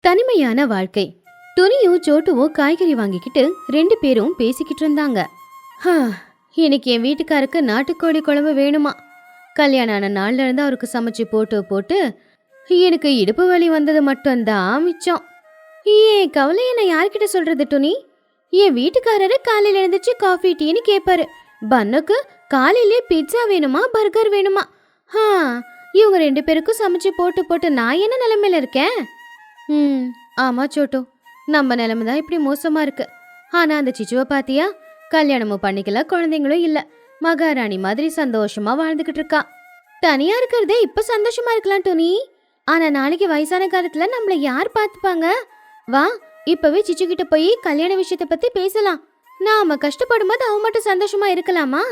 தனிமையான வாழ்க்கை. துணியும் சோட்டுவும் காய்கறி வாங்கிக்கிட்டு 2 பேரும் பேசிக்கிட்டு இருந்தாங்க. இன்னைக்கு என் வீட்டுக்காருக்கு நாட்டுக்கோழி குழம்பு வேணுமா. கல்யாணம் ஆன நாள்ல இருந்து அவருக்கு சமைச்சு போட்டு போட்டு எனக்கு இடுப்பு வலி வந்தது மட்டும்தான் மிச்சம். ஏன் கவலையை நான் யார்கிட்ட சொல்றது துணி? என் வீட்டுக்காரரு காலையில எழுந்துச்சு காஃபி டீன்னு கேட்பாரு. பன்னுக்கு காலையிலே பிட்சா வேணுமா பர்கர் வேணுமா. இவங்க 2 பேருக்கும் சமைச்சு போட்டு போட்டு நான் என்ன நிலைமையில இருக்கேன்? ஆமா சோட்டு, நம்ம நிலைமை தான் இப்படி மோசமா இருக்கு. ஆனா அந்த சிச்சுவை பாத்தியா? கல்யாணமும் பண்ணிக்கல, குழந்தைங்களும் இல்ல, மகாராணி மாதிரி சந்தோஷமா வாழ்ந்துகிட்டு இருக்கா. தனியா இருக்கிறதே இப்ப சந்தோஷமா இருக்கலாம் டோனி. ஆனா நாளைக்கு வயசான காலத்துல நம்மள யார் பாத்துப்பாங்க? வா, இப்பவே சிச்சு கிட்ட போய் கல்யாண விஷயத்த பத்தி பேசலாம். நாம கஷ்டப்படும் போது அவ மட்டும் சந்தோஷமா இருக்கலாமா?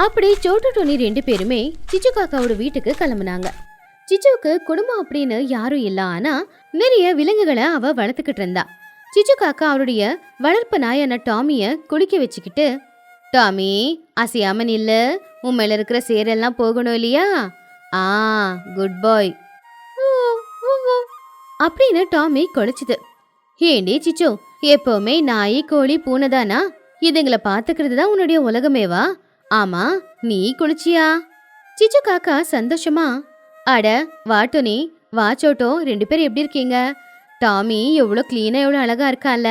அப்படி சோட்டு டோனி 2 பேருமே சிச்சு காக்காவோட வீட்டுக்கு கிளம்புனாங்க. சிச்சுவுக்கு குடும்பம் அப்படின்னு யாரும் இல்ல, ஆனா நிறைய விலங்குகளை அவ வளர்த்துக்கிட்டு இருந்தா. சிச்சு காக்கா அவருடைய வளர்ப்பு நாயான டாமிய குளிக்க வச்சுக்கிட்டு, டாமி அசையாம நில்ல, உன் மேல இருக்கிற சேரெல்லாம் போகணும் இல்லையா? குட் பாய் அப்படின்னு டாமி குளிச்சுது. ஏண்டி சிச்சு, எப்பவுமே நாய் கோழி பூனைதானா? இதுங்களை பாத்துக்கிறது தான் உன்னுடைய உலகமேவா? ஆமா, நீ குளிச்சியா? சிச்சு காக்கா சந்தோஷமா, அட வா டோனி, வா சோட்டோ, 2 பேரும் எப்படி இருக்கீங்க? டாமி எவ்வளோ கிளீனா எவ்வளோ அழகா இருக்கான்ல.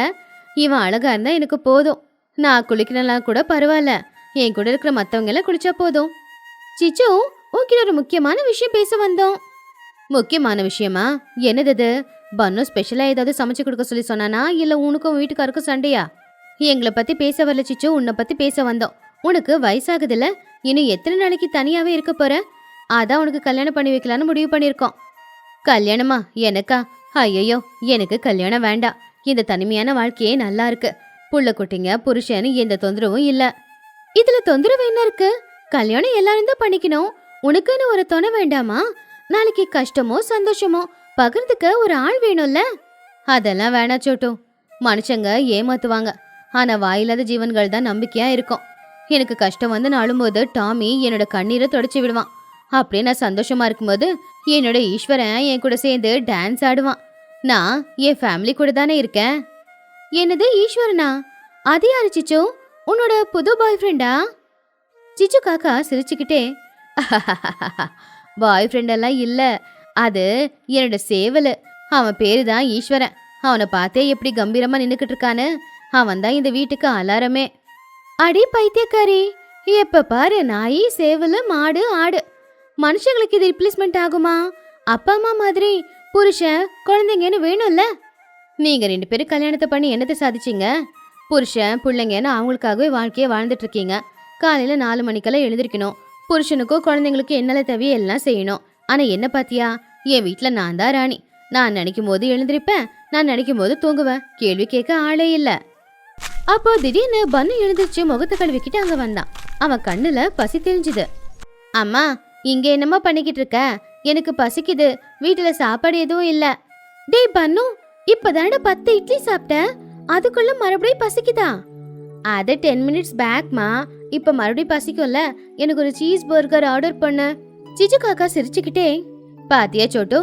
இவன் அழகா இருந்தா எனக்கு போதும். நான் குளிக்கலாம் கூட பரவாயில்ல, என் கூட இருக்கிற மற்றவங்க எல்லாம் குளிச்சா போதும். சிச்சு, உன்கிட்ட ஒரு முக்கியமான விஷயம் பேச வந்தோம். முக்கியமான விஷயமா? என்னது? பன்னு ஸ்பெஷலா ஏதாவது சமைச்சு கொடுக்க சொல்லி சொன்னானா, இல்ல உனக்கும் வீட்டுக்காருக்கும் சண்டையா? எங்களை பத்தி பேச வரல சிச்சு, உன்னை பத்தி பேச வந்தோம். உனக்கு வயசாகுதுல, இன்னும் எத்தனை நாளைக்கு தனியாவே இருக்க போற? அதான் உனக்கு கல்யாணம் பண்ணி வைக்கலான்னு முடிவு பண்ணிருக்கோம். கல்யாணமா? எனக்கா? ஐயோ, எனக்கு கல்யாணம் வேண்டாம். இந்த தனிமையான வாழ்க்கையே நல்லா இருக்கு. புள்ள குட்டிங்க புருஷன்னு எந்த தொந்தரவும் இல்ல. இதுல தொந்தரவு என்ன இருக்கு? கல்யாணம் எல்லாரும் தான் பண்ணிக்கணும். உனக்குன்னு ஒரு துணை வேண்டாமா? நாளைக்கு கஷ்டமோ சந்தோஷமோ பகிர்ந்துக்க ஒரு ஆள் வேணும்ல. அதெல்லாம் வேணா சோட்டு. மனுஷங்க ஏமாத்துவாங்க, ஆனா வாயில்லாத ஜீவன்கள் தான் நம்பிக்கையா இருக்கும். எனக்கு கஷ்டம் வந்து நாளும்போது டாமி என்னோட கண்ணீரை தொடச்சி விடுவான். அப்படியே நான் சந்தோஷமா இருக்கும்போது என்னோட ஈஸ்வரன் என் கூட சேர்ந்து டான்ஸ் ஆடுவான். நான் என் ஃபேமிலி கூட தானே இருக்கேன். என்னது ஈஸ்வரனா? அது யாரு சிச்சு? உன்னோட புது பாய் ஃப்ரெண்டா? சிச்சு காக்கா சிரிச்சுக்கிட்டே, பாய் ஃப்ரெண்டெல்லாம் இல்ல, அது என்னோட சேவலு. அவன் பேரு தான் ஈஸ்வரன். அவனை பார்த்தே எப்படி கம்பீரமா நின்னுக்கிட்டு இருக்கான்னு. அவன் தான் இந்த வீட்டுக்கு அலாரமே. அடி பைத்தியக்காரி, எப்ப பாரு நாய் சேவலு மாடு ஆடு. மனுஷங்களுக்கு இது ரிப்ளேஸ்மெண்ட் ஆகுமா? அப்பா அம்மா மாதிரி புருஷன் குழந்தைங்கன்னு வேணும்ல. நீங்க 2 பேரும் கல்யாணத்தை பண்ணி என்னத்தை சாதிச்சிங்க? புருஷன் பிள்ளைங்கன்னு அவங்களுக்காகவே வாழ்க்கையை வாழ்ந்துட்டு இருக்கீங்க. காலையில 4 மணிக்கெல்லாம் எழுந்திருக்கணும். புருஷனுக்கும் குழந்தைங்களுக்கும் என்னென்ன தேவையோ எல்லாம் செய்யணும். ஆனா என்ன பாத்தியா, என் வீட்டுல நான் தான் ராணி. நான் நினைக்கும் போது எழுந்திருப்பேன், நான் நினைக்கும் போது தூங்குவேன். கேள்வி கேட்க ஆளே இல்ல. அப்போ திடீர்னு பன்னு எழுந்திருச்சு முகத்தை கழுவிக்கிட்டு அங்க வந்தான். அவன் கண்ணுல பசி தெரிஞ்சுது. அம்மா, இங்க என்னமா பண்ணிக்கிட்டு இருக்க? எனக்கு பசிக்குது, வீட்டுல சாப்பாடு எதுவும் இல்ல. டேய் பன்னு, இப்பதானடா 10 இட்லி சாப்பிட்ட, அதுக்குள்ள மறுபடியும் பசிக்குதா? அது 10 மினிட்ஸ் பேக்மா, இப்ப மறுபடியும் பசிக்கும்ல. எனக்கு ஒரு சீஸ் பர்கர் ஆர்டர் பண்ணு. சிச்சு காக்கா சிரிச்சுக்கிட்டே, பாத்தியா சோட்டு,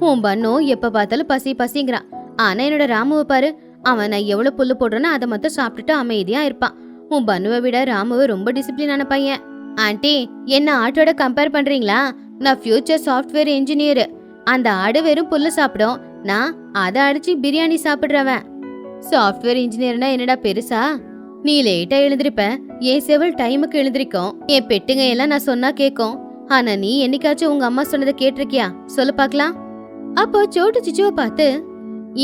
உன் பன்னு எப்ப பார்த்தாலும் பசி பசிங்கிறான். ஆனா என்னோட ராமுவை பாரு, அவன் நான் எவ்வளவு புல்லு போடுறேன்னு அதை மட்டும் சாப்பிட்டுட்டு அமைதியா இருப்பான். உன் பன்னுவை விட ராமுவை ரொம்ப டிசிப்ளினான பையன். ஆண்டி, என்ன ஆட்டோட கம்பேர் பண்றீங்களா? நான் ஃபியூச்சர் சாஃப்ட்வேர் இன்ஜினியர். அந்த ஆடு வெறும் புல்லு சாப்பிடும், நான் அதை அடிச்சு பிரியாணி சாப்பிடுறவன். சாஃப்ட்வேர் இன்ஜினியர்னா என்னடா பெருசா? நீ லேட்டா எழுந்திருப்ப, என் செவல் டைமுக்கு எழுந்திருக்கும். என் பெட்டுங்க எல்லாம் நான் சொன்னா கேட்கும். ஆனா நீ என்னைக்காச்சும் உங்க அம்மா சொன்னதை கேட்டிருக்கியா? சொல்லு பாக்கலாம். அப்போ சோட்டு சிச்சுவை பார்த்து,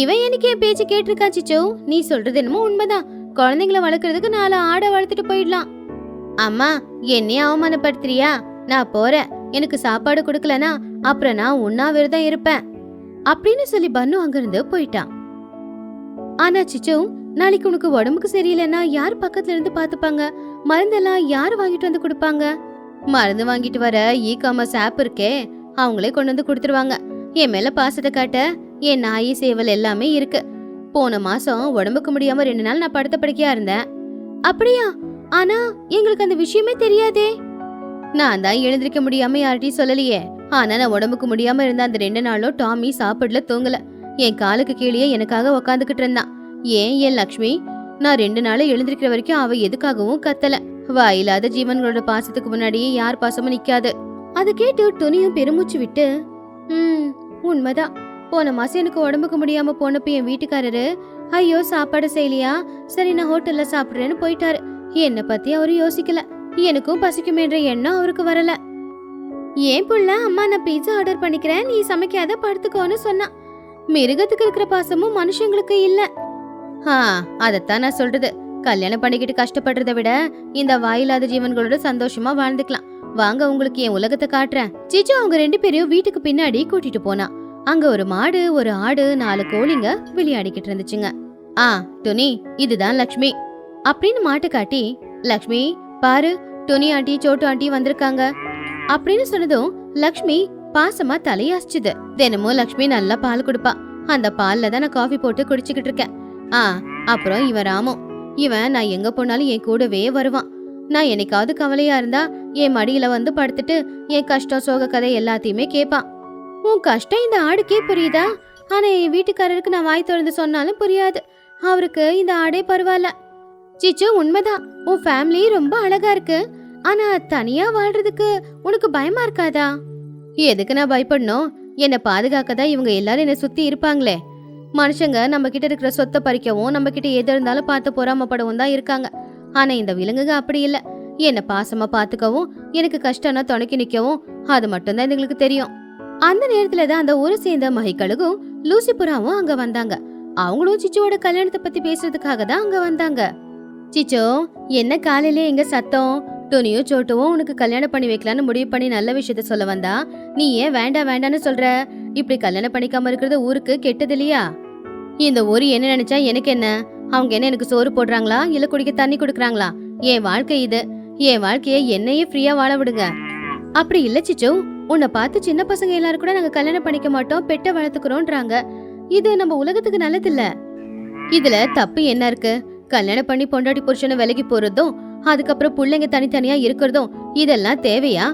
இவன் எனக்கு என் பேச்சு கேட்டிருக்கா சிச்சு? நீ சொல்றது என்னமோ உண்மைதான். குழந்தைங்களை வளர்க்கறதுக்கு 4 ஆடை வளர்த்துட்டு போயிடலாம். அம்மா, என்னைய அவமானப்படுத்துறியா? நான் போறேன். எனக்கு சாப்பாடு கொடுக்கலனா அப்புறம் நான் உண்ணாவிரதம் இருப்பேன் அப்படின்னு சொல்லி பன்னு அங்கிருந்து போயிட்டான். ஆனா சிச்சு, நாளைக்கு உனக்கு உடம்புக்கு சரியில்லைன்னா யார் பக்கத்துல இருந்து பாத்துப்பாங்க? மருந்தெல்லாம் யாரு வாங்கிட்டு வந்து கொடுப்பாங்க? மருந்து வாங்கிட்டு வர இ-காமர்ஸ் ஆப் இருக்கே, அவங்களே கொண்டு வந்து கொடுத்துருவாங்க. என் மேல பாசத்தை காட்ட என் நாய் சேவல் எல்லாமே இருக்கு. போன மாசம் உடம்புக்கு முடியாம 2 நாள் நான் படுத்த படுக்கையா இருந்தேன். அப்படியா? ஆனா எங்களுக்கு அந்த விஷயமே தெரியாதே. நான் தான் எழுந்திருக்க முடியாம யார்கிட்டயும் சொல்லலையே. ஆனா நான் உடம்புக்கு முடியாம இருந்த அந்த 2 நாளும் டாமி சாப்பிடல, தூங்கல. என் காலுக்கு கீழே எனக்காக உக்காந்துக்கிட்டு இருந்தான். ஏன் என் லக்ஷ்மி, நான் 2 நாள் எழுந்திருக்கிற வரைக்கும் அவ எதுக்காகவும் கத்தல. வாயில்லாத ஜீவன்களோட பாசத்துக்கு முன்னாடியே யார் பாசமும் நிக்காது. அதை கேட்டு துணியும் பெருமூச்சு விட்டு, உண்மைதான். போன மாசம் எனக்கு உடம்புக்கு முடியாம போனப்ப என் வீட்டுக்காரரு, ஐயோ சாப்பாடு செய்யலையா, சரி நான் ஹோட்டல்ல சாப்பிடுறேன்னு போயிட்டாரு. என்ன பத்தி அவரு யோசிக்கல. எனக்கும் பசிக்குமேன்ற எண்ணம் அவருக்கு வரல. ஏன் புள்ள, அம்மா நான் பீட்சா ஆர்டர் பண்ணிக்கிறேன், நீ சமைக்காத படுத்துக்கோன்னு சொன்னா. மிருகத்துக்கு இருக்கிற பாசமும் மனுஷங்களுக்கு இல்ல. அதத்தான் நான் சொல்றது. கல்யாணம் பண்ணிக்கிட்டு கஷ்டப்படுறத விட இந்த வாயில்லாத ஜீவன்களோட சந்தோஷமா வாழ்ந்துக்கலாம். வாங்க, உங்களுக்கு என் உலகத்தை காட்டுறேன். சிச்சு அவங்க 2 பேரையும் வீட்டுக்கு பின்னாடி கூட்டிட்டு போனா. அங்க ஒரு மாடு, ஒரு ஆடு, 4 கோழிங்க விளையாடிக்கிட்டு இருந்துச்சுங்க. துணி, இதுதான் லக்ஷ்மி அப்படின்னு மாட்டு காட்டி, லக்ஷ்மி பாரு, துணி ஆண்டி சோட்டு ஆண்டி வந்திருக்காங்க அப்படின்னு சொன்னதும் லக்ஷ்மி பாசமா தலையாச்சுது. தினமும் லக்ஷ்மி நல்லா பால் கொடுப்பா. அந்த பால்ல தான் நான் காஃபி போட்டு குடிச்சுக்கிட்டு இருக்கேன். அப்புறம் இவன் ராமு, இவன் நான் எங்க போனாலும் என் கூடவே வருவான். நான் என்னைக்காவது கவலையா இருந்தா என் மடியில வந்து படுத்துட்டு என் கஷ்டம் சோக கதை எல்லாத்தையுமே கேட்பான். உன் கஷ்டம் இந்த ஆடுக்கே புரியுதா? ஆனா என் வீட்டுக்காரருக்கு நான் வாய் திறந்து சொன்னாலும் புரியாது. அவருக்கு இந்த ஆடே பரவாயில்ல. சிச்சு, உண்மைதான், உன் ஃபேமிலி ரொம்ப அழகா இருக்கு. ஆனா தனியா வாழ்றதுக்கு உனக்கு பயமா இருக்காதா? எதுக்கு நான் பயப்படணும்? என்னை பாதுகாக்கதான் இவங்க எல்லாரும் என்னை சுத்தி இருப்பாங்களே. மனுஷங்க நம்ம கிட்ட இருக்கிற சொத்தை பறிக்கவும், நம்ம கிட்ட எது இருந்தாலும் பார்த்து பொறாமப்படவும் தான் இருக்காங்க. ஆனா இந்த விலங்குக அப்படி இல்ல. என்ன பாசமா பாத்துக்கவும், எனக்கு கஷ்டம்னா துணைக்கி நிக்கவும், அது மட்டும்தான் எங்களுக்கு தெரியும். அந்த நேரத்துலதான் அந்த ஊரை சேர்ந்த மகிக்கழுகும் லூசி புறாவும் அங்க வந்தாங்க. அவங்களும் சிச்சுவோட கல்யாணத்தை பத்தி பேசுறதுக்காக தான் அங்க வந்தாங்க. சிச்சோ, என்ன காலையிலே எங்க சத்தம்? துணியும் சோட்டுவும் உனக்கு கல்யாணம் பண்ணி வைக்கலான்னு முடிவு பண்ணி நல்ல விஷயத்த சொல்ல வந்தா நீ ஏன் வேண்டாம் வேண்டான்னு சொல்ற? இப்படி கல்யாணம் பண்ணிக்காம இருக்கிறது ஊருக்கு கெட்டது இல்லையா? இந்த ஊரு என்ன நினைச்சா எனக்கு என்ன? அவங்க என்ன எனக்கு சோறு போடுறாங்களா, இல்ல குடிக்க தண்ணி கொடுக்குறாங்களா? என் வாழ்க்கை இது. என் வாழ்க்கைய என்னையே ஃப்ரீயா வாழ விடுங்க. அப்படி இல்ல சிச்சு, உன்னை பார்த்து சின்ன பசங்க எல்லாரும் கூட நாங்க கல்யாணம் பண்ணிக்க மாட்டோம், பெட்ட வளர்த்துக்கிறோம்ன்றாங்க. இது நம்ம உலகத்துக்கு நல்லது இல்ல. இதுல தப்பு என்ன இருக்கு? கல்யாணம் பண்ணி பொண்டாட்டி புருஷனை விலகி போறதும், அதுக்கப்புறம் பிள்ளைங்க தனித்தனியா இருக்கிறதும் இதெல்லாம் தேவையா?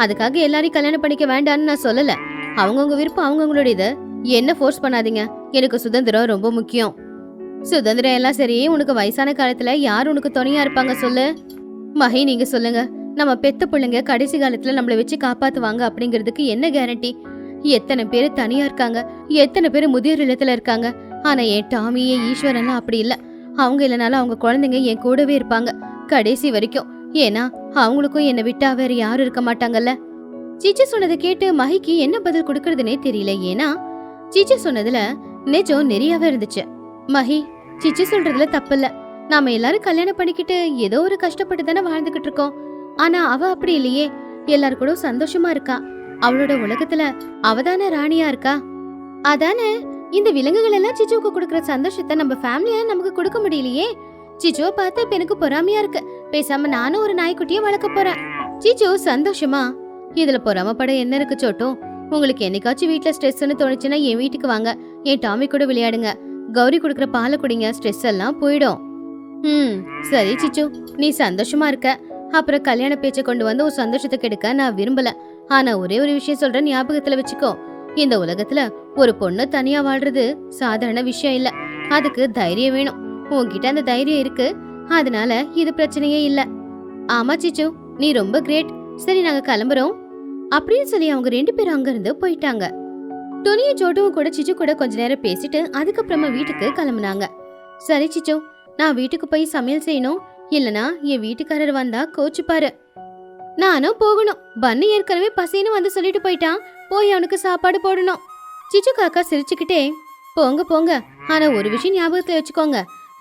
அதுக்காக எல்லாரையும் கல்யாணம் பண்ணிக்க வேண்டான்னு நான் சொல்லல. அவங்கவுங்க விருப்பம் அவங்கவுங்களுடையது. என்ன ஃபோர்ஸ் பண்ணாதீங்க. எனக்கு சுதந்திரம் ரொம்ப முக்கியம். சுதந்திரம் எல்லாம் சரி, உனக்கு வயசான காலத்துல யார் உனக்கு துணையா இருப்பாங்க சொல்லு? மகி, நீங்க சொல்லுங்க. நம்ம பெத்த பிள்ளைங்க கடைசி காலத்துல நம்மள வச்சு காப்பாத்துவாங்க அப்படிங்கிறதுக்கு என்ன கேரண்டி? எத்தனை பேரு தனியா இருக்காங்க, எத்தனை பேரு முதியோர் இல்லத்துல இருக்காங்க. ஆனா என் டாமி, என் ஈஸ்வரன்லாம் அப்படி இல்ல. அவங்க இல்லைனாலும் அவங்க குழந்தைங்க என் கூடவே இருப்பாங்க கடைசி வரைக்கும். ஏன்னா அவங்களுக்கும் என்னை விட்டா வேற யாரும் இருக்க மாட்டாங்கல்ல. சிச்சு சொன்னதை கேட்டு மகிக்கு என்ன பதில் கொடுக்கறதுனே தெரியல. ஏன்னா சிச்சு சொன்னதுல நிஜம் நிறையவே இருந்துச்சு. மகி, சிச்சு சொல்றதுல தப்பில்ல. நாம எல்லாரும் கல்யாணம் பண்ணிக்கிட்டு ஏதோ ஒரு கஷ்டப்பட்டு தானே வாழ்ந்துகிட்டு இருக்கோம். ஆனா அவ அப்படி இல்லையே. எல்லாரு கூட சந்தோஷமா இருக்கா. அவளோட உலகத்துல அவதானே ராணியா இருக்கா. அதானே இந்த விலங்குகள் எல்லாம் சிச்சுவுக்கு கொடுக்கற சந்தோஷத்தை நம்ம ஃபேமிலியா நமக்கு கொடுக்க முடியலையே. சிச்சுவை பார்த்தா இப்ப எனக்கு பொறாமையா இருக்கு. பேசாம நானும் ஒரு நாய்க்குட்டிய வளர்க்க போறேன். சிச்சு சந்தோஷமா, இதுல பொறாமப்பட என்ன இருக்கு சோட்டும்? உங்களுக்கு என்னைக்காச்சும் வீட்டுல ஸ்ட்ரெஸ்ன்னு தோணுச்சுன்னா என் வீட்டுக்கு வாங்க. என் டாமி கூட விளையாடுங்க. கௌரி கொடுக்குற பாலை குடிங்க. ஸ்ட்ரெஸ் எல்லாம் போயிடும். சரி சிச்சு, நீ சந்தோஷமா இருக்க. அப்புறம் கல்யாண பேச்சை கொண்டு வந்து ஒரு சந்தோஷத்தை கெடுக்க நான் விரும்பல. ஆனா ஒரே ஒரு விஷயம் சொல்றேன், ஞாபகத்துல வச்சுக்கோ. இந்த உலகத்துல ஒரு பொண்ணு தனியா வாழ்றது சாதாரண விஷயம் இல்ல. அதுக்கு தைரியம் வேணும். உன்கிட்ட அந்த தைரியம் இருக்கு, அதனால இது பிரச்சனையே இல்ல. ஆமா சிச்சு, நீ ரொம்ப கிரேட். சரி, நாங்க கிளம்புறோம் அப்படின்னு சொல்லி அவங்க 2 பேரும் அங்க இருந்து போயிட்டாங்க. துணிய சோட்டுவும் கூட சிச்சு கூட கொஞ்ச நேரம் பேசிட்டு அதுக்கப்புறமா வீட்டுக்கு கிளம்புனாங்க. சரி சிச்சு, நான் வீட்டுக்கு போய் சமையல் செய்யணும். இல்லனா என் வீட்டுக்காரர் வந்தா கோச்சுப்பாரு. நானும் போகணும். பன்னு ஏற்கனவே பசின்னு வந்து சொல்லிட்டு போயிட்டான். போய் அவனுக்கு சாப்பாடு போடணும். சிச்சு காக்கா சிரிச்சுக்கிட்டே, போங்க போங்க. ஆனா ஒரு விஷயம் ஞாபகத்துல வச்சுக்கோங்க,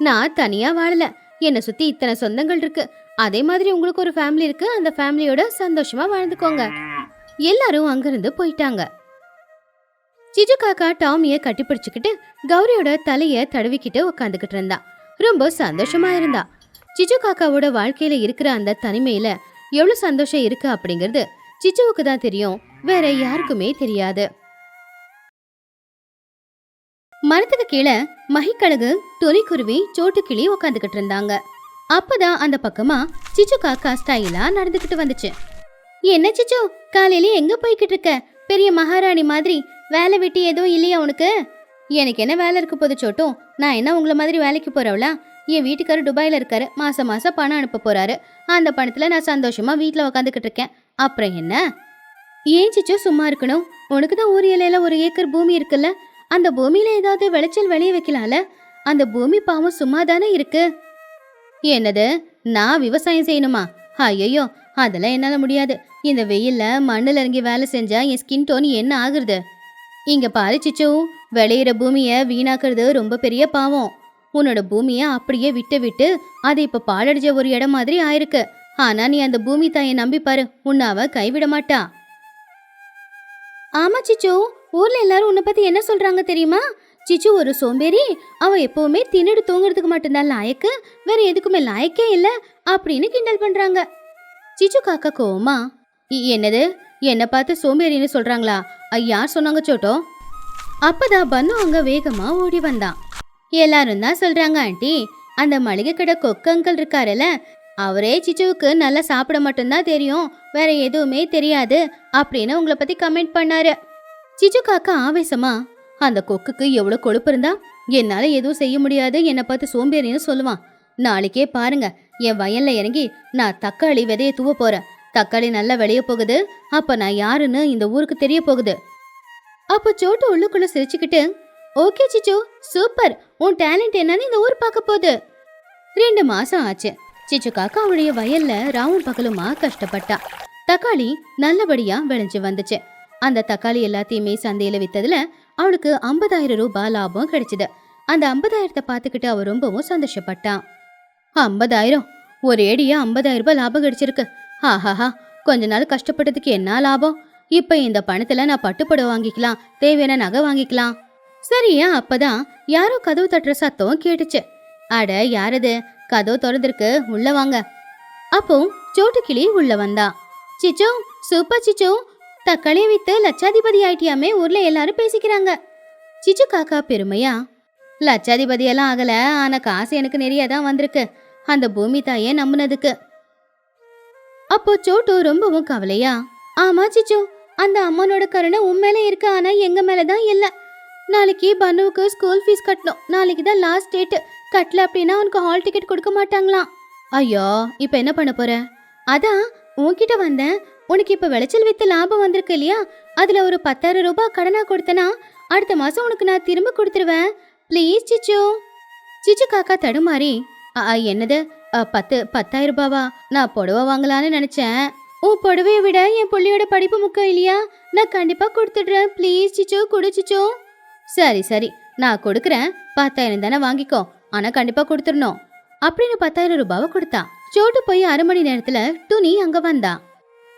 நான் தனியா வாழல. என்னை சுத்தி இத்தனை சொந்தங்கள் இருக்கு. அதே மாதிரி உங்களுக்கு ஒரு ஃபேமிலி இருக்கு. அந்த ஃபேமிலியோட சந்தோஷமா வாழ்ந்துக்கோங்க. எல்லாரும் அங்கிருந்து போயிட்டாங்க. சிச்சு காக்கா டாமிய கட்டிப்பிடிச்சுக்கிட்டு கௌரியோட தலைய தடவிக்கிட்டு உட்காந்துக்கிட்டு இருந்தா. ரொம்ப சந்தோஷமா இருந்தா. சிச்சு காக்காவோட வாழ்க்கையில இருக்கிற அந்த தனிமையில எவ்வளவு சந்தோஷம் இருக்கு அப்படிங்கிறது சிச்சுவுக்கு தான் தெரியும், வேற யாருக்குமே தெரியாது. மரத்துக்கு கீழே மகிக்கழகு, துணிக்குருவி, சோட்டுக்கிளி உக்காந்துக்கிட்டு இருந்தாங்க. அப்பதான் அந்த பக்கமா சிச்சு காக்கா ஸ்டைலா நடந்துகிட்டு வந்துச்சு. என்ன சிச்சு, காலையில எங்க போய்கிட்டு இருக்க? பெரிய மகாராணி மாதிரி வேலை வெட்டி எதுவும் இல்லையா உனக்கு? எனக்கு என்ன வேலை இருக்க போது சோட்டும்? நான் என்ன உங்களை மாதிரி வேலைக்கு போறவளா? என் வீட்டுக்காரர் துபாயில இருக்காரு, மாசம் மாசம் பணம் அனுப்ப போறாரு. அந்த பணத்துல நான் சந்தோஷமா வீட்டுல உக்காந்துக்கிட்டு இருக்கேன். அப்புறம் என்ன? ஏன் சிச்சோ சும்மா இருக்கணும்? உனக்கு தான் ஊர் எல்லையில 1 ஏக்கர் பூமி இருக்குல்ல, அந்த பூமியில ஏதாவது விளைச்சல் விளைய வைக்கலாம்ல. அந்த பூமி பாவம் சும்மா தானே இருக்கு. என்னது, நான் விவசாயம் செய்யணுமா? ஐயோ, அதெல்லாம் என்னால முடியாது. இந்த வெயில்ல மண்ணுல இறங்கி வேலை செஞ்சா என் ஸ்கின் டோன் என்ன ஆகுறது? இங்க பாரு சிச்சு, விளையிற பூமிய வீணாக்குறது ரொம்ப பெரிய பாவம். உன்னோட பூமிய அப்படியே விட்டு விட்டு அது இப்ப பாழடைஞ்ச ஒரு இடம் மாதிரி ஆயிருக்கு. ஆனா நீ அந்த பூமி தாயை நம்பி பாரு, உன்னை அவ கைவிட மாட்டா. ஆமா சிச்சு, ஊர்ல எல்லாரும் உன்னை பத்தி என்ன சொல்றாங்க தெரியுமா? சிச்சு ஒரு சோம்பேறி, அவ எப்பவுமே தின்னுடு தூங்குறதுக்கு மட்டும்தான் லாயக்கு, வேற எதுக்குமே லாயக்கே இல்ல அப்படின்னு கிண்டல் பண்றாங்க. சிச்சு காக்கா கோவமா, என்னது, என்ன பார்த்து சோம்பேறின்னு சொல்றாங்களா? யார் சொன்னாங்க சோட்டோ? அப்பதான் பன்னு அங்க வேகமா ஓடி வந்தான். எல்லாரும் தான் சொல்றாங்க ஆண்டி, அந்த மளிகை கடை கொக்கு அங்கிள் இருக்காருல்ல, அவரே சிச்சுவுக்கு நல்லா சாப்பிட மட்டும்தான் தெரியும், வேற எதுவுமே தெரியாது அப்படின்னு உங்களை பத்தி கமெண்ட் பண்ணாரு. சிச்சு காக்கா ஆவேசமா, அந்த கொக்குக்கு எவ்வளவு கொழுப்பு இருந்தா என்னால எதுவும் செய்ய முடியாது, என்னை பார்த்து சோம்பேறின்னு சொல்லுவான். நாளைக்கே பாருங்க, என் வயல்ல இறங்கி நான் தக்காளி விதைய தூவ போறேன். தக்காளி நல்லா விளைய போகுது, அப்ப நான் யாருன்னு இந்த ஊருக்கு தெரிய போகுது. அப்ப சோட்டு உள்ளுக்குள்ள சிரிச்சுக்கிட்டு, ஓகே சிச்சு, சூப்பர், உன் டேலண்ட் என்னன்னு இந்த ஊர் பார்க்க போகுது. 2 மாசம் ஆச்சு. சிச்சு காக்கா அவளுடைய வயல்ல ராவும் பகலுமா கஷ்டப்பட்டா. தக்காளி நல்லபடியா விளைஞ்சு வந்துச்சு. அந்த தக்காளி எல்லாத்தையுமே சந்தையில வித்ததுல அவளுக்கு 50,000 ரூபாய் லாபம் கிடைச்சது. அந்த 50,000 பார்த்துக்கிட்டு அவ ரொம்பவும் சந்தோஷப்பட்டான். 50,000, ஒரேடியா 50,000 ரூபாய் லாபம் கிடைச்சிருக்கு. ஆஹாஹா, கொஞ்ச நாள் கஷ்டப்பட்டதுக்கு என்ன லாபம்? இப்ப இந்த பணத்துல நான் பட்டுப்புடவை வாங்கிக்கலாம், தேவையான நகை வாங்கிக்கலாம். சரியா அப்பதான் யாரோ கதவு தட்டுற சத்தம் கேட்டுச்சு. அட, யாரது? கதவு திறந்திருக்கு, உள்ள வாங்க. அப்போ சோட்டு கிளி உள்ள வந்தா. சிச்சோ, சூப்பர் சிச்சோ, தக்காளியை வித்து லட்சாதிபதி ஆயிட்டியாமே, ஊர்ல எல்லாரும் பேசிக்கிறாங்க. சிச்சு காக்கா பெருமையா, லட்சாதிபதி எல்லாம் ஆகல, ஆனா காசு எனக்கு நிறைய தான் வந்திருக்கு, அந்த பூமி தாயே நம்பினதுக்கு. அப்போ சோட்டு ரொம்பவும் கவலையா, ஆமா சிச்சு, அந்த அம்மனோட கருணை உண்மையில இருக்கு, ஆனா எங்க மேலதான் இல்ல. நாளைக்கு பனுவுக்கு ஸ்கூல் ஃபீஸ் கட்டணும், நாளைக்கு தான் லாஸ்ட் டேட், கட்டல அப்படின்னா அவனுக்கு ஹால் டிக்கெட் கொடுக்க மாட்டாங்களாம். ஐயோ, இப்ப என்ன பண்ண போற? அதான் உன்கிட்ட வந்தேன். உனக்கு இப்ப விளைச்சல் வித்து லாபம் வந்திருக்கு இல்லையா, அதுல ஒரு 10,000 ரூபாய் கடனா கொடுத்தனா அடுத்த மாசம் உனக்கு நான் திரும்ப கொடுத்துருவேன். ப்ளீஸ் சிச்சு. சிச்சு காக்கா தடுமாறி, என்னது, 10,000 ரூபாவா? நான் புடவை வாங்கலான்னு நினைச்சேன். உன் புடவையை விட என் புள்ளியோட படிப்பு முக்கியம் இல்லையா? நான் கண்டிப்பா கொடுத்துடுறேன். ப்ளீஸ் சிச்சு, கொடு சிச்சு. சரி சரி, நான் கொடுக்குறேன், 10,000 தானே வாங்கிக்கோ, ஆனா கண்டிப்பா கொடுத்துடணும் அப்படின்னு 10,000 ரூபாவை கொடுத்தா. சோட்டு போய் 1/2 மணி நேரத்துல துணி அங்க வந்தா.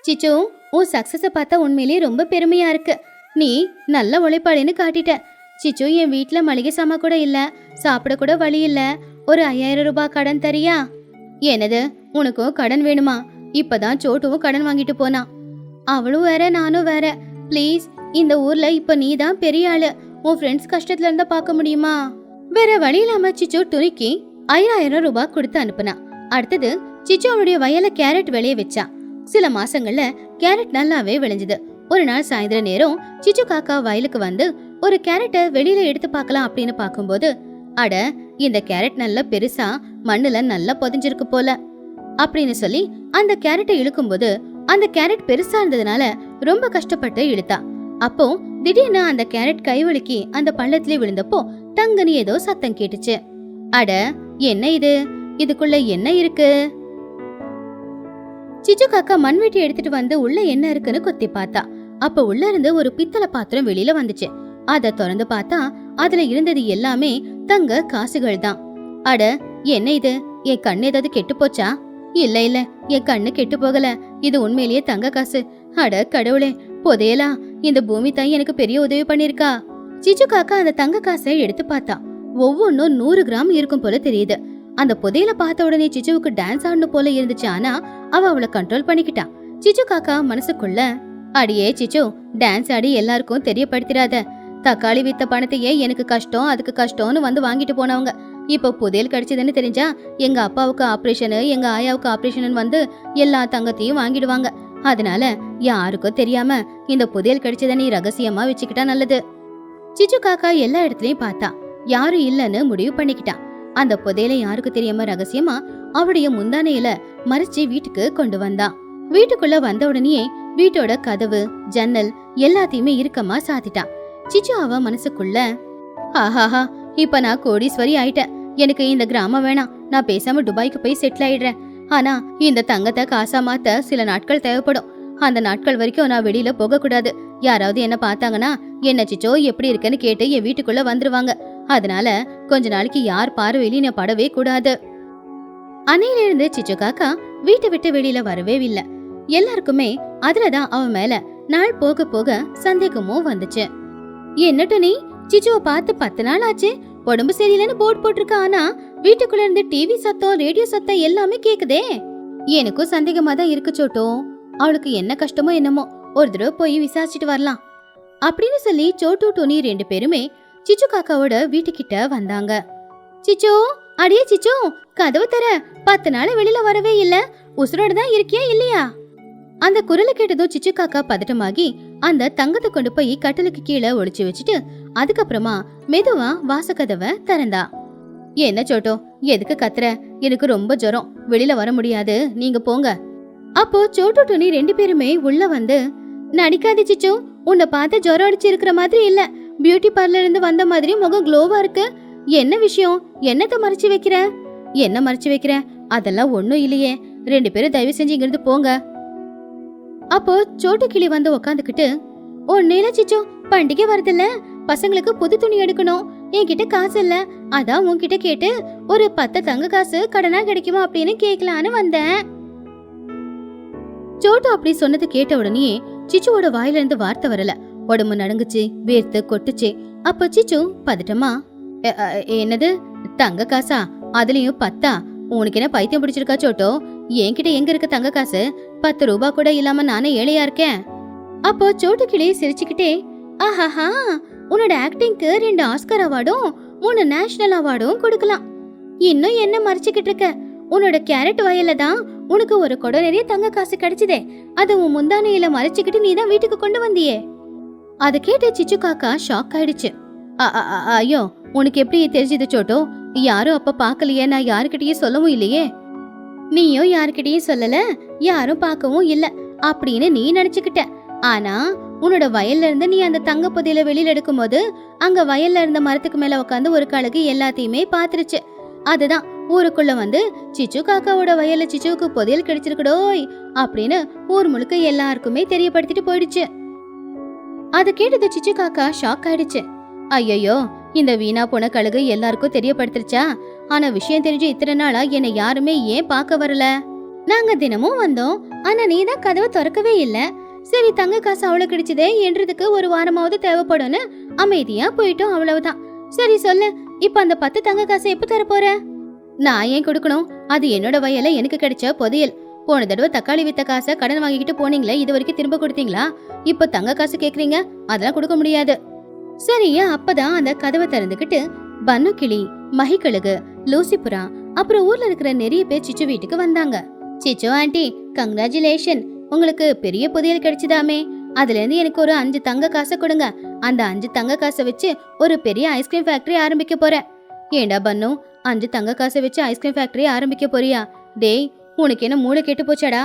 சிச்சு, உன் சக்சஸ பார்த்தா உண்மையிலேயே ரொம்ப பெருமையா இருக்கு. நீ நல்ல உழைப்பாளின்னு காட்டிட்ட. சிச்சு, என் வீட்டுல மளிகை சாமா கூட இல்ல, சாப்பிட கூட வழி இல்ல, ஒரு 5,000 ரூபாய் கடன் தரியா? என்னது, உனக்கும் கடன் வேணுமா? இப்பதான் சோட்டுவும் கடன் வாங்கிட்டு போனா. அவளும் வேற, நானும் வேற. ப்ளீஸ், இந்த ஊர்ல இப்ப நீ தான் பெரிய ஆளு, உன் ஃப்ரெண்ட்ஸ் கஷ்டத்துல இருந்தா பார்க்க முடியுமா? வேற வழி இல்லாம சிச்சு துணிக்கு 5,000 ரூபாய் கொடுத்து அனுப்புனா. அடுத்தது சிச்சு அவளுடைய வயல்ல கேரட் விளைய வச்சா. சில மாசங்கள்ல கேரட் நல்லாவே விளைஞ்சது. ஒரு நாள் சாயந்தர நேரம் சிச்சு காக்கா வயலுக்கு வந்து ஒரு கேரட்டை வெளியில எடுத்து பார்க்கலாம் அப்படின்னு பார்க்கும்போது, அட, இந்த கேரட் நல்லா பெருசா மண்ணுல நல்லா புதைஞ்சிருக்கு போல அப்படின்னு சொல்லி அந்த கேரட்டை இழுக்கும்போது அந்த கேரட் பெருசா இருந்ததுனால ரொம்ப கஷ்டப்பட்டு இழுத்தா. அப்போ திடீர்னு அந்த கேரட் கைவலிக்கு அந்த பள்ளத்திலே விழுந்தப்போ டங்குன்னு ஏதோ சத்தம் கேட்டுச்சு. அட, என்ன இது? இதுக்குள்ள என்ன இருக்கு? சிச்சு காக்கா மண்வெட்டி எடுத்துட்டு வந்து உள்ள என்ன இருக்குன்னு கொத்தி பார்த்தா. அப்ப உள்ள இருந்து ஒரு பித்தளை பாத்திரம் வெளியில வந்துச்சு. அத திறந்து பார்த்தா அதுல இருந்தது எல்லாமே தங்க காசுகள் தான். அட, என்ன இது? என் கண்ணு ஏதாவது கெட்டு போச்சா? இல்ல இல்ல, என் கண்ணு கெட்டு போகல, இது உண்மையிலேயே தங்க காசு. அட கடவுளே, புதையலா? இந்த பூமி தாய் எனக்கு பெரிய உதவி பண்ணிருக்கா. சிச்சு காக்கா அந்த தங்க காசை எடுத்து பார்த்தா. ஒவ்வொன்னும் 100 கிராம் இருக்கும் போல தெரியுது. அந்த புதையல பார்த்த உடனே சிச்சுவுக்கு டான்ஸ் ஆடணும் போல இருந்துச்சு. ஆனா அவ அவளை கண்ட்ரோல் பண்ணிக்கிட்டா. சிச்சு காக்கா மனசுக்குள்ள, அடியே சிச்சு, டான்ஸ் ஆடி எல்லாருக்கும் தெரியப்படுத்திடாத. தக்காளி வித்த பணத்தையே எனக்கு கஷ்டம், அதுக்கு கஷ்டம்னு வந்து வாங்கிட்டு போனவங்க இப்ப புதையல் கிடைச்சதுன்னு தெரிஞ்சா எங்க அப்பாவுக்கு ஆபரேஷனு, எங்க ஆயாவுக்கு ஆபரேஷன் வந்து எல்லா தங்கத்தையும் வாங்கிடுவாங்க. அதனால யாருக்கும் தெரியாம இந்த புதையல் கிடைச்சத நீ ரகசியமா வச்சுக்கிட்டா நல்லது. சிச்சு காக்கா எல்லா இடத்துலயும் பார்த்தா, யாரும் இல்லன்னு முடிவு பண்ணிக்கிட்டான். அந்த புதையல யாருக்கு தெரியாம ரகசியமா அவளுடைய முந்தானையில மறைச்சு வீட்டுக்கு கொண்டு வந்தான். வீட்டுக்குள்ள வந்த உடனே வீட்டோட கதவு ஜன்னல் எல்லாத்தையுமே இறுக்கமா சாத்திட்டான். சிச்சு அவ மனசுக்குள்ள, ஆஹாஹா, இப்ப நான் கோடீஸ்வரி ஆயிட்டேன். எனக்கு இந்த கிராமம் வேணாம். நான் பேசாம துபாய்க்கு போய் செட்டில் ஆயிடுறேன். ஆனா இந்த தங்கத்தை காசா மாத்த சில நாட்கள் தேவைப்படும். அந்த நாட்கள் வரைக்கும் நான் வெளியில போக கூடாது. யாராவது என்ன பார்த்தாங்கன்னா, என்ன சிச்சோ எப்படி இருக்கேன்னு கேட்டு என் வீட்டுக்குள்ள வந்துருவாங்க. அதனால கொஞ்ச நாளைக்கு யார் பார்வையிலையும் நான் படவே கூடாது. அன்னையில இருந்து சிச்சு காக்கா வீட்டை விட்டு வெளியில வரவே இல்லை. எல்லாருக்குமே அதுலதான் அவன் மேல நாள் போக போக சந்தேகமும் வந்துச்சு. என்னட்டு நீ சிச்சுவை பார்த்து 10 நாள் ஆச்சு, உடம்பு சரியில்லைன்னு போர்டு போட்டிருக்க. ஆனா வீட்டுக்குள்ள இருந்து டிவி சத்தம் ரேடியோ சத்தம் எல்லாமே கேக்குதே. எனக்கும் சந்தேகமா தான் இருக்கு சோட்டோ. அவளுக்கு என்ன கஷ்டமோ என்னமோ, ஒரு தடவை போய் விசாரிச்சுட்டு வரலாம் அப்படின்னு சொல்லி சோட்டு டோனி 2 பேருமே சிச்சு காக்காவோட வீட்டுக்கிட்ட வந்தாங்க. சிச்சு, அடியே சிச்சு, கதவு தர. 10 நாள் வெளியில வரவே இல்ல, உசுரோட தான் இருக்கியா இல்லையா? அந்த குரலை கேட்டதும் சிச்சு காக்கா பதட்டமாகி அந்த தங்கத்தை கொண்டு போய் கட்டலுக்கு கீழே ஒளிச்சு வச்சுட்டு அதுக்கப்புறமா மெதுவா வாசக்கதவை திறந்தா. என்ன சோட்டோ, எதுக்கு கத்துற? எனக்கு ரொம்ப ஜுரம், வெளியில வர முடியாது, நீங்க போங்க. அப்போ சோட்டு டோனி 2 பேருமே உள்ள வந்து, நடிக்காத சிச்சு, உன்னை பார்த்து ஜுரம் அடிச்சு இருக்கிற மாதிரி இல்ல, பியூட்டி பார்லர் இருந்து வந்த மாதிரி முகம் க்ளோவா இருக்கு. என்ன விஷயம்? என்னத்த மறைச்சு வைக்கிற? என்ன மறைச்சு வைக்கிற? அதெல்லாம் ஒண்ணும் இல்லையே. 2 பேரும் தயவு செஞ்சு இங்கிருந்து போங்க. அப்போ சோட்டு கிளி வந்து உக்காந்துக்கிட்டு, ஒன்னும் இல்ல சிச்சு, பண்டிகை வருதுல்ல, பசங்களுக்கு புது துணி எடுக்கணும். என்கிட்ட காசு இல்ல, அதான் உன்கிட்ட கேட்டு ஒரு 10 தங்க காசு கடனா கிடைக்குமா அப்படின்னு கேட்கலான்னு வந்தேன். சோட்டு அப்படி சொன்னது கேட்ட உடனே சிச்சுவோட வாயில இருந்து வார்த்தை வரல. உடம்பு நடுங்குச்சு, வேர்த்து கொட்டுச்சு. அப்ப சிச்சு பதட்டமா, என்னது தங்க காசா? அதுலயும் 10? உனக்கு என்ன பைத்தியம் பிடிச்சிருக்கா சோட்டோ? என்கிட்ட எங்க இருக்கு தங்க காசு? 10 ரூபாய் கூட இல்லாம நானே ஏழையா இருக்கேன். அப்போ சோட்டு கிளி சிரிச்சுக்கிட்டே, ஆஹாஹா, உன்னோட ஆக்டிங்க்கு 2 ஆஸ்கர் அவார்டும் 3 நேஷனல் அவார்டும் கொடுக்கலாம். இன்னும் என்ன மறைச்சுக்கிட்டு இருக்க? உன்னோட கேரட் வயல்ல தான் உனக்கு ஒரு குடம் நிறைய தங்க காசு கிடைச்சதே, அது உன் முந்தானையில மறைச்சுக்கிட்டு நீ தான் வீட்டுக்கு கொண்டு வந்தியே. அதை கேட்ட சிச்சு காக்கா ஷாக் ஆயிடுச்சு. ஐயோ, உனக்கு எப்படி தெரிஞ்சது சோட்டோ? யாரும் அப்ப பாக்கலையே, நான் யாருக்கிட்டயும் சொல்லவும் இல்லையே. நீயும் யாருக்கிட்டயும் சொல்லல, யாரும் பார்க்கவும் இல்ல அப்படின்னு நீ நினைச்சுக்கிட்ட. ஆனா உன்னோட வயல்ல இருந்து நீ அந்த தங்க புதையல வெளியில எடுக்கும் போது அங்க வயல்ல இருந்த மரத்துக்கு மேல உட்காந்து ஒரு கழுகு எல்லாத்தையுமே பாத்துருச்சு. அதுதான் ஊருக்குள்ள வந்து சிச்சு காக்காவோட வயல்ல சிச்சுவுக்கு புதையல் கிடைச்சிருக்கடோய் அப்படின்னு ஊர் முழுக்க எல்லாருக்குமே தெரியப்படுத்திட்டு போயிடுச்சு. அது கேட்டது சிச்சு காக்கா ஷாக் ஆயிடுச்சு. ஐயோ, இந்த வீணா போன கழுகு எல்லாருக்கும் தெரியப்படுத்திருச்சா? ஆனா விஷயம் தெரிஞ்சு இத்தனை நாளா என்னை யாருமே ஏன் பார்க்க வரல? நாங்க தினமும் வந்தோம், ஆனா நீதான் கதவை திறக்கவே இல்ல. சரி, தங்க காசு அவ்வளவு கிடைச்சதே என்றதுக்கு ஒரு வாரமாவது தேவைப்படும்னு அமைதியா போயிட்டோம், அவ்வளவுதான். சரி சொல்லு, இப்ப அந்த 10 தங்க காசை எப்ப தர போற? நான் ஏன் கொடுக்கணும்? அது என்னோட வயல்ல எனக்கு கிடைச்ச புதையல். போன தடவை தக்காளி வித்த காசை கடன் வாங்கிக்கிட்டு போனீங்களே, இது வரைக்கும் திரும்ப கொடுத்தீங்களா? இப்ப தங்க காசு கேக்குறீங்க, அதெல்லாம் கொடுக்க முடியாது. சரியா, அப்பதான் அந்த கதவை திறந்துகிட்டு பன்னு கிளி, மகிக்கழுகு, லூசிபுரா, அப்புறம் ஊர்ல இருக்கிற நிறைய பேர் சிச்சு வீட்டுக்கு வந்தாங்க. சிச்சு ஆண்டி, கங்க்ராச்சுலேஷன், உங்களுக்கு பெரிய புதையல் கிடைச்சதாமே. அதுல இருந்து எனக்கு ஒரு 5 தங்க காசை கொடுங்க. அந்த 5 தங்க காசை வச்சு ஒரு பெரிய ஐஸ்கிரீம் ஃபேக்டரி ஆரம்பிக்க போறேன். ஏண்டா பன்னு, 5 தங்க காசை வச்சு ஐஸ்கிரீம் ஃபேக்டரி ஆரம்பிக்க போறியா? டேய், உனக்கு என்ன மூளை கெட்டு போச்சாடா?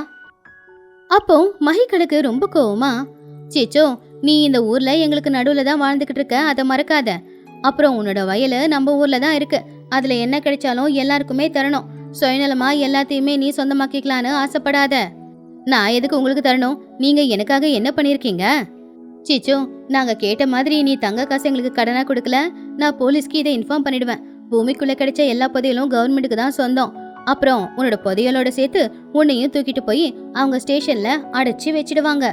அப்போ மகிக்கழுகு ரொம்ப கோவமா, சிச்சோ, நீ இந்த ஊர்ல எங்களுக்கு நடுவுல தான் வாழ்ந்துகிட்டு இருக்க, அதை மறக்காத. அப்புறம் உன்னோட வயலு நம்ம ஊர்ல தான் இருக்கு, அதுல என்ன கிடைச்சாலும் எல்லாருக்குமே தரணும். சுயநலமா எல்லாத்தையுமே நீ சொந்தமாக்கிக்கலான்னு ஆசைப்படாத. நான் எதுக்கு உங்களுக்கு தரணும்? நீங்க எனக்காக என்ன பண்ணிருக்கீங்க? சிச்சு, நாங்க கேட்ட மாதிரி நீ தங்க காசு எங்களுக்கு கடனா கொடுக்கல, நான் போலீஸ்க்கு இதை இன்ஃபார்ம் பண்ணிடுவேன். பூமிக்குள்ள கிடைச்ச எல்லா புதையலும் கவர்மெண்ட்டுக்கு தான் சொந்தம். அப்புறம் உன்னோட புதையலோட சேர்த்து உன்னையும் தூக்கிட்டு போய் அவங்க ஸ்டேஷன்ல அடைச்சி வச்சிடுவாங்க.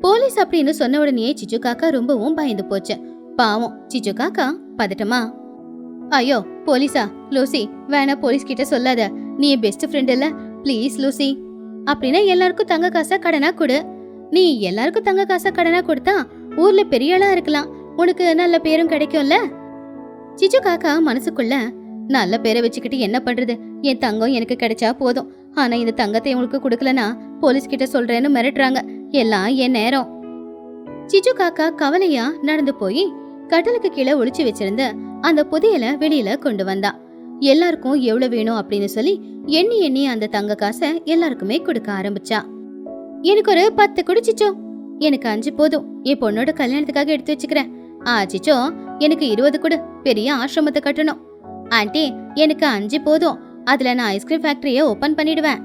போலீஸ் அப்படின்னு சொன்ன உடனே சிச்சு காக்கா ரொம்பவும் பயந்து போச்சு. பாவம் சிச்சு காக்கா பதட்டமா, ஐயோ போலீஸா? லூசி, வேணா போலீஸ் கிட்ட சொல்லாத, நீ பெஸ்ட் ஃப்ரெண்ட் இல்ல, ப்ளீஸ் லூசி. அப்படின்னா எல்லாருக்கும் தங்க காசா கடனா கொடு. நீ எல்லாருக்கும் தங்க காசா கடனா கொடுத்தா ஊர்ல பெரிய ஆளா இருக்கலாம், உனக்கு நல்ல பேரும் கிடைக்கும்ல. சிச்சு காக்கா மனசுக்குள்ள, நல்ல பேரை வச்சுக்கிட்டு என்ன பண்றது? என் தங்கம் எனக்கு கிடைச்சா போதும். ஆனா இந்த தங்கத்தை உங்களுக்கு கொடுக்கலனா போலீஸ் கிட்ட சொல்றேன்னு மிரட்டுறாங்க. எல்லாம் என் நேரம். சிச்சு காக்கா கவலையா நடந்து போய் கட்டலுக்கு கீழே ஒளிச்சு வச்சிருந்த அந்த புதையலை வெளியில கொண்டு வந்தா. எல்லாருக்கும் எவ்வளவு வேணும் அப்படின்னு சொல்லி எண்ணி எண்ணி அந்த தங்க காசை எல்லாருக்குமே கொடுக்க ஆரம்பிச்சா. எனக்கு ஒரு 10 குடிச்சிச்சோ, எனக்கு 5 போதும், என் பொண்ணோட கல்யாணத்துக்காக எடுத்து வச்சுக்கிறேன். ஆச்சிச்சோ, எனக்கு 20 கொடு, பெரிய ஆசிரமத்தை கட்டணும். ஆண்டி, எனக்கு 5 போதும், அதுல நான் ஐஸ்கிரீம் ஃபேக்டரிய ஓபன் பண்ணிடுவேன்.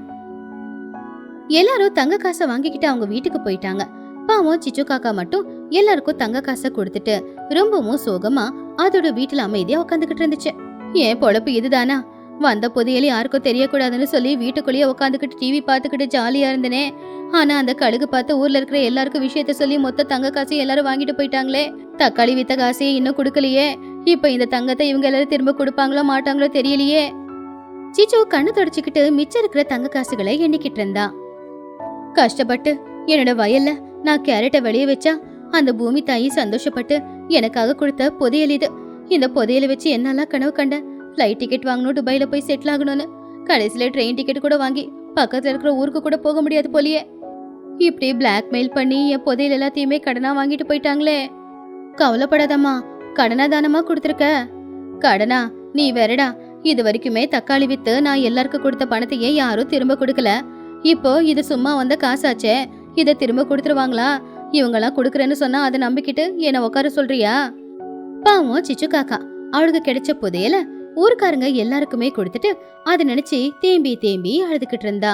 எல்லாரும் தங்க காசை வாங்கிக்கிட்டு அவங்க வீட்டுக்கு போயிட்டாங்க. பாவம் சிச்சு காக்கா மட்டும் எல்லாருக்கும் தங்க காசை கொடுத்துட்டு ரொம்பவும் சோகமா அதோட வீட்டுல அமைதியா உட்காந்துக்கிட்டு இருந்துச்சு. ஏன் பொழப்பு இதுதானா? வந்த புதையல் யாருக்கும் தெரியக்கூடாதுன்னு சொல்லி வீட்டுக்குள்ளேயே உட்காந்துக்கிட்டு டிவி பார்த்துக்கிட்டு ஜாலியா இருந்தனே. ஆனா அந்த கழுகு பார்த்து ஊர்ல இருக்கிற எல்லாருக்கும் விஷயத்த சொல்லி மொத்த தங்க காசையும் எல்லாரும் வாங்கிட்டு போயிட்டாங்களே. தக்காளி வித்த காசையே இன்னும் கொடுக்கலையே. இப்ப இந்த தங்கத்தை இவங்க எல்லாரும் திரும்ப கொடுப்பாங்களோ மாட்டாங்களோ தெரியலையே. சிச்சு கண்ணு தொடச்சுக்கிட்டு மிச்சம் இருக்கிற தங்க காசுகளை எண்ணிக்கிட்டு இருந்தா. கஷ்டப்பட்டு என்னோட வயல்ல நான் கேரட்டை வெளியே வச்சா அந்த பூமி தாயி சந்தோஷப்பட்டு எனக்காக கொடுத்த புதையல் இது. இந்த புதையலை வச்சு என்னெல்லாம் கனவு கண்டேன். ஃப்ளைட் டிக்கெட் வாங்கணும், துபாயில போய் செட்டில் ஆகணும்னு. கடைசியில ட்ரெயின் டிக்கெட் கூட வாங்கி பக்கத்துல இருக்கிற ஊருக்கு கூட போக முடியாது போலியே. இப்படி பிளாக்மெயில் பண்ணி என் புதையல் எல்லாத்தையுமே கடனா வாங்கிட்டு போயிட்டாங்களே. கவலைப்படாதம்மா, கடனா தானமா கொடுத்துருக்க. கடனா? நீ வேறடா, இது வரைக்குமே தக்காளி வித்து நான் எல்லாருக்கும் கொடுத்த பணத்தையே யாரும் திரும்ப கொடுக்கல. இப்போ இது சும்மா வந்த காசாச்சே, இதை திரும்ப கொடுத்துருவாங்களா? இவங்கெல்லாம் கொடுக்குறேன்னு சொன்னா அதை நம்பிக்கிட்டு என்ன உட்கார சொல்றியா? பாவம் சிச்சு காக்கா அவளுக்கு கிடைச்ச புதையல ஊருக்காரங்க எல்லாருக்குமே கொடுத்துட்டு அதை நினைச்சு தேம்பி தேம்பி அழுதுகிட்டு இருந்தா.